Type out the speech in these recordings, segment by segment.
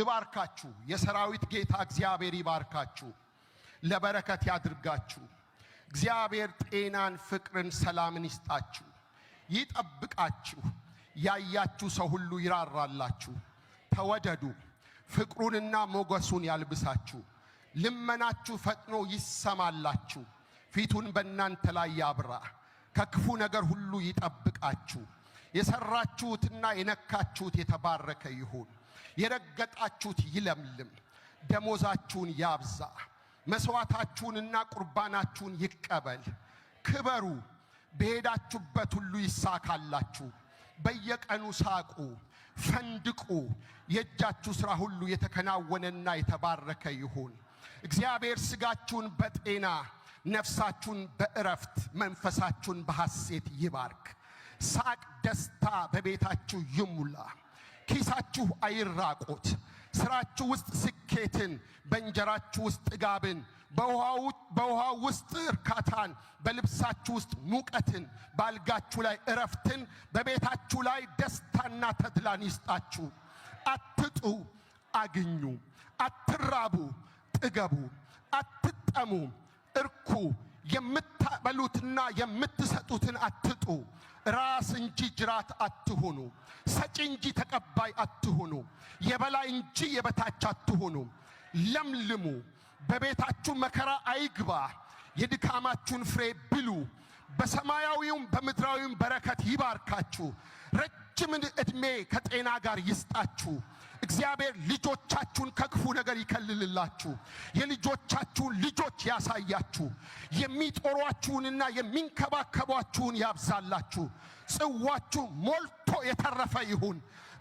ይባርካችሁ የሰራዊት ጌታ እግዚአብሔር ይባርካችሁ ለበረከት ያድርጋችሁ እግዚአብሔር ጤናን ፍቅርን ሰላምን ይስጣችሁ ይጠብቃችሁ ያያችሁ ሰው ሁሉ ይራራላችሁ ተወደዱ ፍቅሩንና ሞገሱን ያልብሳችሁ ልመናችሁ ፈጥኖ ይሰማላችሁ ፊቱን በእናንተ ላይ ያብራ ከክፉ ነገር ሁሉ ይጠብቃችሁ የሰራችሁትና የነካችሁት የተባረከ ይሁን የረገጣችሁት ይለምልም ደሞዛችሁን ያብዛ መስዋዕታችሁንና ቁርባናችሁን ይቀበል ክበሩ በሄዳችሁበት ሁሉ ይሳካላችሁ በየቀኑ ሳቁ ፈንድቁ የእጃችሁ ሥራ ሁሉ የተከናወነና የተባረከ ይሁን እግዚአብሔር ስጋችሁን በጤና ነፍሳችሁን በእረፍት መንፈሳችሁን በሐሴት ይባርክ ሳቅ ደስታ በቤታችሁ ይሙላ ኪሳችሁ አይራቆት ስራችሁ ውስጥ ስኬትን በእንጀራችሁ ውስጥ ጥጋብን በውሃው ውስጥ እርካታን በልብሳችሁ ውስጥ ሙቀትን ባልጋችሁ ላይ እረፍትን በቤታችሁ ላይ ደስታና ተድላን ይስጣችሁ አትጡ አግኙ አትራቡ ጥገቡ አትጠሙ እርኩ የምትበሉትና የምትሰጡትን አትጡ ራስ እንጂ ጅራት አትሁኑ ሰጪ እንጂ ተቀባይ አትሁኑ የበላይ እንጂ የበታች አትሁኑ ለምልሙ በቤታችሁ መከራ አይግባ የድካማችሁን ፍሬ ብሉ በሰማያዊውም በምድራዊውም በረከት ይባርካችሁ ረጅም ዕድሜ ከጤና ጋር ይስጣችሁ እግዚአብሔር ልጆቻችሁን ከክፉ ነገር ይከልልላችሁ የልጆቻችሁን ልጆች ያሳያችሁ የሚጦሯችሁንና የሚንከባከቧችሁን ያብዛላችሁ ጽዋችሁ ሞልቶ የተረፈ ይሁን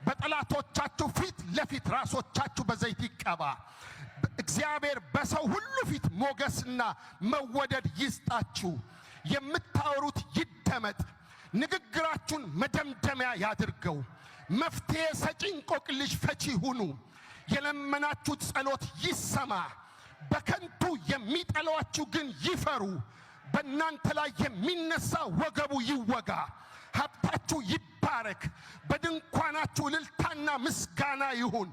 በጠላቶቻችሁ ፊት ለፊት ራሶቻችሁ በዘይት ይቀባ እግዚአብሔር በሰው ሁሉ ፊት ሞገስና መወደድ ይስጣችሁ የምታወሩት ይደመጥ ንግግራችሁን መደምደሚያ ያድርገው መፍትሄ ሰጪ እንቆቅልሽ ፈቺ ሁኑ የለመናችሁት ጸሎት ይሰማ በከንቱ የሚጠሏችሁ ግን ይፈሩ በእናንተ ላይ የሚነሳ ወገቡ ይወጋ ሀብታችሁ ይባረክ በድንኳናችሁ እልልታና ምስጋና ይሁን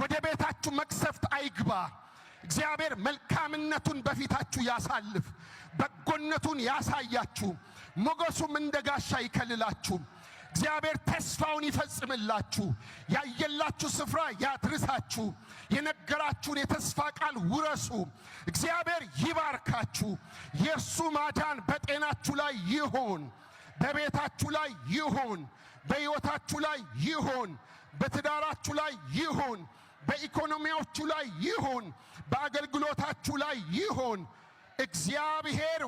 ወደ ቤታችሁ መቅሰፍት አይግባ እግዚአብሔር መልካምነቱን በፊታችሁ ያሳልፍ በጎነቱን ያሳያችሁ ሞገሱም እንደጋሻ ይከልላችሁ እግዚአብሔር ተስፋውን ይፈጽምላችሁ ያየላችሁ ስፍራ ያድርሳችሁ የነገራችሁን የተስፋ ቃል ውረሱ እግዚአብሔር ይባርካችሁ የእሱ ማዳን በጤናችሁ ላይ ይሁን በቤታችሁ ላይ ይሁን በሕይወታችሁ ላይ ይሁን በትዳራችሁ ላይ ይሁን በኢኮኖሚያችሁ ላይ ይሁን በአገልግሎታችሁ ላይ ይሁን እግዚአብሔር